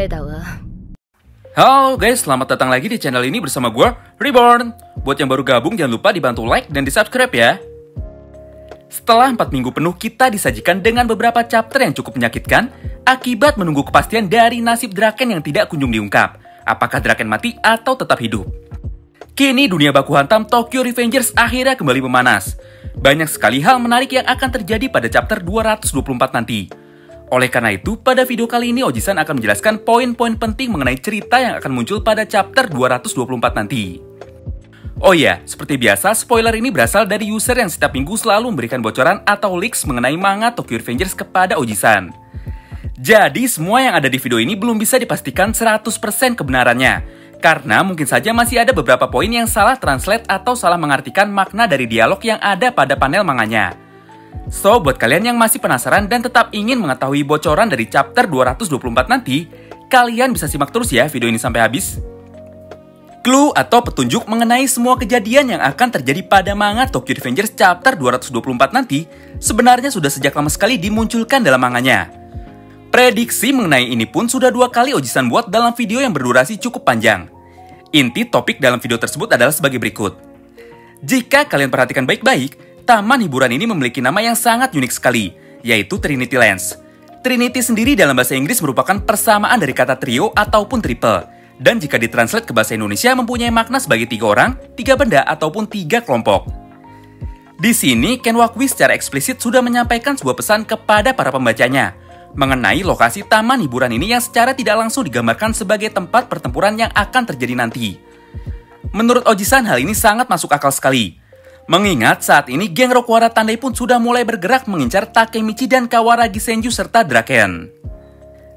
れだわ. Halo guys, selamat datang lagi di channel ini bersama gue, Reborn. Buat yang baru gabung, jangan lupa dibantu like dan di-subscribe ya. Setelah 4 minggu penuh kita disajikan dengan beberapa chapter yang cukup menyakitkan, akibat menunggu kepastian dari nasib Draken yang tidak kunjung diungkap. Apakah Draken mati atau tetap hidup? Kini dunia baku hantam Tokyo Revengers akhirnya kembali memanas. Banyak sekali hal menarik yang akan terjadi pada chapter 224 nanti. Oleh karena itu, pada video kali ini Oji-san akan menjelaskan poin-poin penting mengenai cerita yang akan muncul pada chapter 224 nanti. Oh iya, seperti biasa, spoiler ini berasal dari user yang setiap minggu selalu memberikan bocoran atau leaks mengenai manga Tokyo Revengers kepada Oji-san. Jadi, semua yang ada di video ini belum bisa dipastikan 100% kebenarannya, karena mungkin saja masih ada beberapa poin yang salah translate atau salah mengartikan makna dari dialog yang ada pada panel manganya. So, buat kalian yang masih penasaran dan tetap ingin mengetahui bocoran dari chapter 224 nanti, kalian bisa simak terus ya video ini sampai habis. Clue atau petunjuk mengenai semua kejadian yang akan terjadi pada manga Tokyo Revengers chapter 224 nanti sebenarnya sudah sejak lama sekali dimunculkan dalam manganya. Prediksi mengenai ini pun sudah 2 kali Oji-san buat dalam video yang berdurasi cukup panjang. Inti topik dalam video tersebut adalah sebagai berikut. Jika kalian perhatikan baik-baik, taman hiburan ini memiliki nama yang sangat unik sekali, yaitu Trinity Lands. Trinity sendiri dalam bahasa Inggris merupakan persamaan dari kata trio ataupun triple, dan jika ditranslate ke bahasa Indonesia mempunyai makna sebagai 3 orang, 3 benda, ataupun 3 kelompok. Di sini, Ken Wakui secara eksplisit sudah menyampaikan sebuah pesan kepada para pembacanya mengenai lokasi taman hiburan ini yang secara tidak langsung digambarkan sebagai tempat pertempuran yang akan terjadi nanti. Menurut Oji-san, hal ini sangat masuk akal sekali. Mengingat saat ini geng Rokuara Tandai pun sudah mulai bergerak mengincar Takemichi dan Kawaragi Senju serta Draken.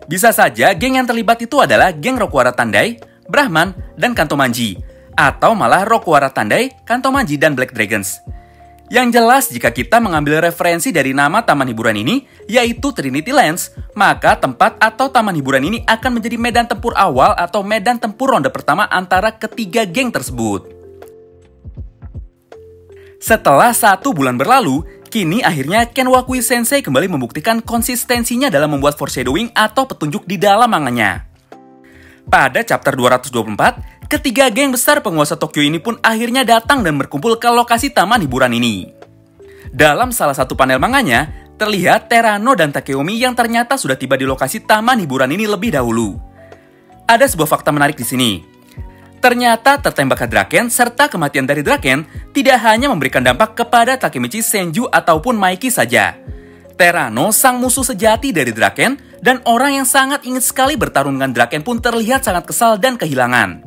Bisa saja geng yang terlibat itu adalah geng Rokuara Tandai, Brahman, dan Kantomanji, atau malah Rokuara Tandai, Kantomanji, dan Black Dragons. Yang jelas jika kita mengambil referensi dari nama taman hiburan ini, yaitu Trinity Lands, maka tempat atau taman hiburan ini akan menjadi medan tempur awal atau medan tempur ronde pertama antara ketiga geng tersebut. Setelah 1 bulan berlalu, kini akhirnya Ken Wakui Sensei kembali membuktikan konsistensinya dalam membuat foreshadowing atau petunjuk di dalam manganya. Pada chapter 224, ketiga geng besar penguasa Tokyo ini pun akhirnya datang dan berkumpul ke lokasi taman hiburan ini. Dalam salah satu panel manganya, terlihat Terano dan Takeomi yang ternyata sudah tiba di lokasi taman hiburan ini lebih dahulu. Ada sebuah fakta menarik di sini. Ternyata tertembaknya Draken serta kematian dari Draken tidak hanya memberikan dampak kepada Takemichi, Senju, ataupun Maiki saja. Terano, sang musuh sejati dari Draken, dan orang yang sangat ingin sekali bertarung dengan Draken pun terlihat sangat kesal dan kehilangan.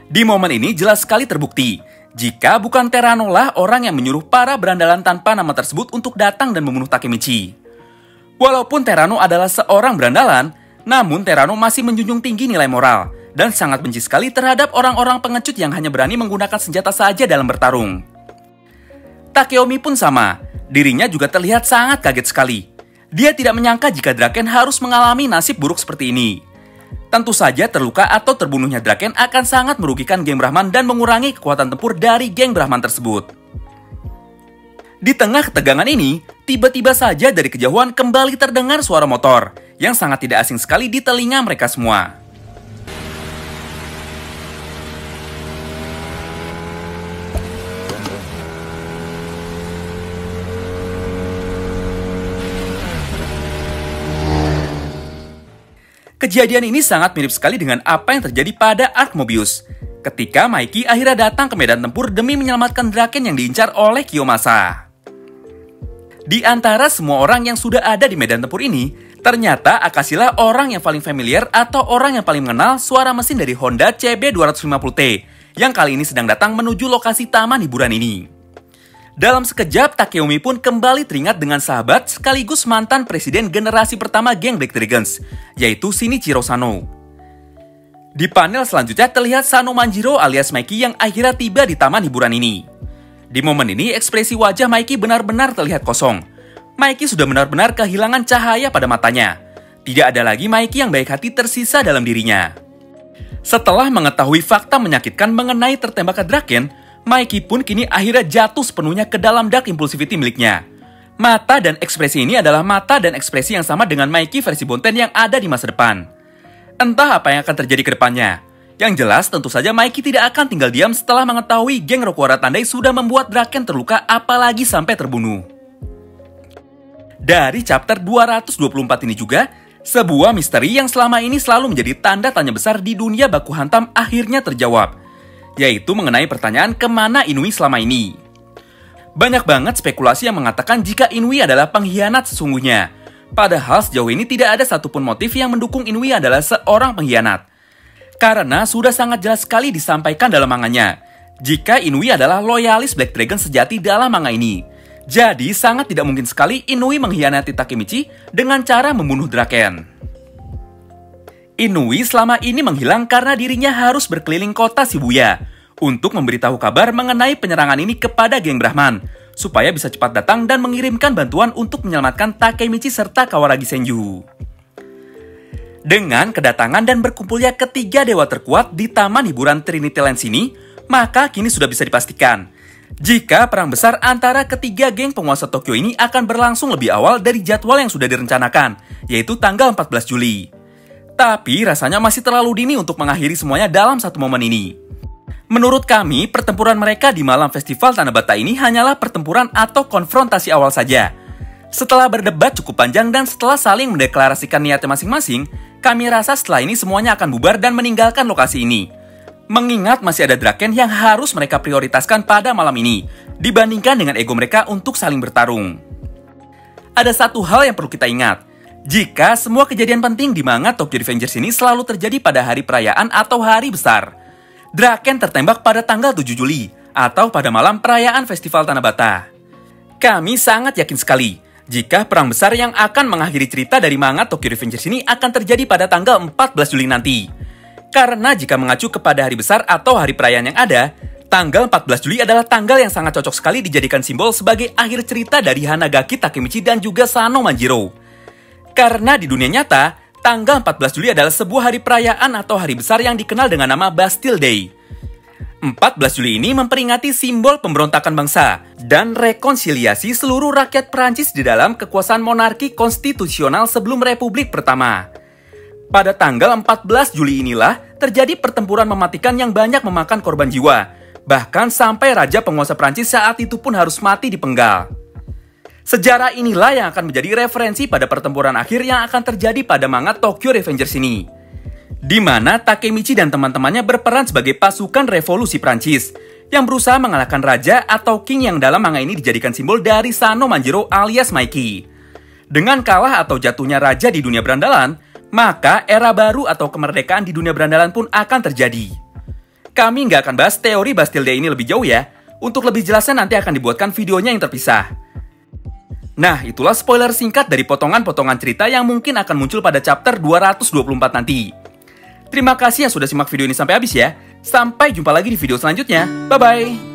Di momen ini jelas sekali terbukti, jika bukan Terano lah orang yang menyuruh para berandalan tanpa nama tersebut untuk datang dan membunuh Takemichi. Walaupun Terano adalah seorang berandalan, namun Terano masih menjunjung tinggi nilai moral, dan sangat benci sekali terhadap orang-orang pengecut yang hanya berani menggunakan senjata saja dalam bertarung. Takeomi pun sama, dirinya juga terlihat sangat kaget sekali. Dia tidak menyangka jika Draken harus mengalami nasib buruk seperti ini. Tentu saja terluka atau terbunuhnya Draken akan sangat merugikan geng Brahman dan mengurangi kekuatan tempur dari geng Brahman tersebut. Di tengah ketegangan ini, tiba-tiba saja dari kejauhan kembali terdengar suara motor, yang sangat tidak asing sekali di telinga mereka semua. Kejadian ini sangat mirip sekali dengan apa yang terjadi pada arc Mobius, ketika Maiki akhirnya datang ke medan tempur demi menyelamatkan Draken yang diincar oleh Kiyomasa. Di antara semua orang yang sudah ada di medan tempur ini, ternyata Akashi lah orang yang paling familiar atau orang yang paling mengenal suara mesin dari Honda CB250T, yang kali ini sedang datang menuju lokasi taman hiburan ini. Dalam sekejap, Takeomi pun kembali teringat dengan sahabat sekaligus mantan presiden generasi pertama geng Black Dragons, yaitu Shinichiro Sano. Di panel selanjutnya terlihat Sano Manjiro alias Maiki yang akhirnya tiba di taman hiburan ini. Di momen ini, ekspresi wajah Maiki benar-benar terlihat kosong. Maiki sudah benar-benar kehilangan cahaya pada matanya. Tidak ada lagi Maiki yang baik hati tersisa dalam dirinya. Setelah mengetahui fakta menyakitkan mengenai tertembaknya Draken, Maiki pun kini akhirnya jatuh sepenuhnya ke dalam dark impulsivity miliknya. Mata dan ekspresi ini adalah mata dan ekspresi yang sama dengan Maiki versi Bonten yang ada di masa depan. Entah apa yang akan terjadi ke depannya. Yang jelas, tentu saja Mikey tidak akan tinggal diam setelah mengetahui geng Rokuara Tandai sudah membuat Draken terluka apalagi sampai terbunuh. Dari chapter 224 ini juga, sebuah misteri yang selama ini selalu menjadi tanda tanya besar di dunia baku hantam akhirnya terjawab, yaitu mengenai pertanyaan kemana Inui selama ini. Banyak banget spekulasi yang mengatakan jika Inui adalah pengkhianat sesungguhnya. Padahal sejauh ini tidak ada satupun motif yang mendukung Inui adalah seorang pengkhianat. Karena sudah sangat jelas sekali disampaikan dalam manganya, jika Inui adalah loyalis Black Dragon sejati dalam manga ini. Jadi sangat tidak mungkin sekali Inui mengkhianati Takemichi dengan cara membunuh Draken. Inui selama ini menghilang karena dirinya harus berkeliling kota Shibuya untuk memberitahu kabar mengenai penyerangan ini kepada geng Brahman, supaya bisa cepat datang dan mengirimkan bantuan untuk menyelamatkan Takemichi serta Kawaragi Senju. Dengan kedatangan dan berkumpulnya ketiga dewa terkuat di taman hiburan Trinity Lands ini, maka kini sudah bisa dipastikan jika perang besar antara ketiga geng penguasa Tokyo ini akan berlangsung lebih awal dari jadwal yang sudah direncanakan, yaitu tanggal 14 Juli. Tapi rasanya masih terlalu dini untuk mengakhiri semuanya dalam satu momen ini. Menurut kami, pertempuran mereka di malam festival Tanabata ini hanyalah pertempuran atau konfrontasi awal saja. Setelah berdebat cukup panjang dan setelah saling mendeklarasikan niatnya masing-masing, kami rasa setelah ini semuanya akan bubar dan meninggalkan lokasi ini. Mengingat masih ada Draken yang harus mereka prioritaskan pada malam ini, dibandingkan dengan ego mereka untuk saling bertarung. Ada satu hal yang perlu kita ingat, jika semua kejadian penting di manga Tokyo Revengers ini selalu terjadi pada hari perayaan atau hari besar. Draken tertembak pada tanggal 7 Juli atau pada malam perayaan Festival Tanabata. Kami sangat yakin sekali jika perang besar yang akan mengakhiri cerita dari manga Tokyo Revengers ini akan terjadi pada tanggal 14 Juli nanti. Karena jika mengacu kepada hari besar atau hari perayaan yang ada, tanggal 14 Juli adalah tanggal yang sangat cocok sekali dijadikan simbol sebagai akhir cerita dari Hanagaki Takemichi dan juga Sano Manjiro. Karena di dunia nyata, tanggal 14 Juli adalah sebuah hari perayaan atau hari besar yang dikenal dengan nama Bastille Day. 14 Juli ini memperingati simbol pemberontakan bangsa dan rekonsiliasi seluruh rakyat Prancis di dalam kekuasaan monarki konstitusional sebelum Republik Pertama. Pada tanggal 14 Juli inilah terjadi pertempuran mematikan yang banyak memakan korban jiwa, bahkan sampai raja penguasa Prancis saat itu pun harus mati dipenggal. Sejarah inilah yang akan menjadi referensi pada pertempuran akhir yang akan terjadi pada manga Tokyo Revengers ini. Di mana Takemichi dan teman-temannya berperan sebagai pasukan revolusi Prancis yang berusaha mengalahkan raja atau king yang dalam manga ini dijadikan simbol dari Sano Manjiro alias Mikey. Dengan kalah atau jatuhnya raja di dunia berandalan, maka era baru atau kemerdekaan di dunia berandalan pun akan terjadi. Kami nggak akan bahas teori Bastille Day ini lebih jauh ya. Untuk lebih jelasnya nanti akan dibuatkan videonya yang terpisah. Nah, itulah spoiler singkat dari potongan-potongan cerita yang mungkin akan muncul pada chapter 224 nanti. Terima kasih yang sudah simak video ini sampai habis ya. Sampai jumpa lagi di video selanjutnya. Bye-bye.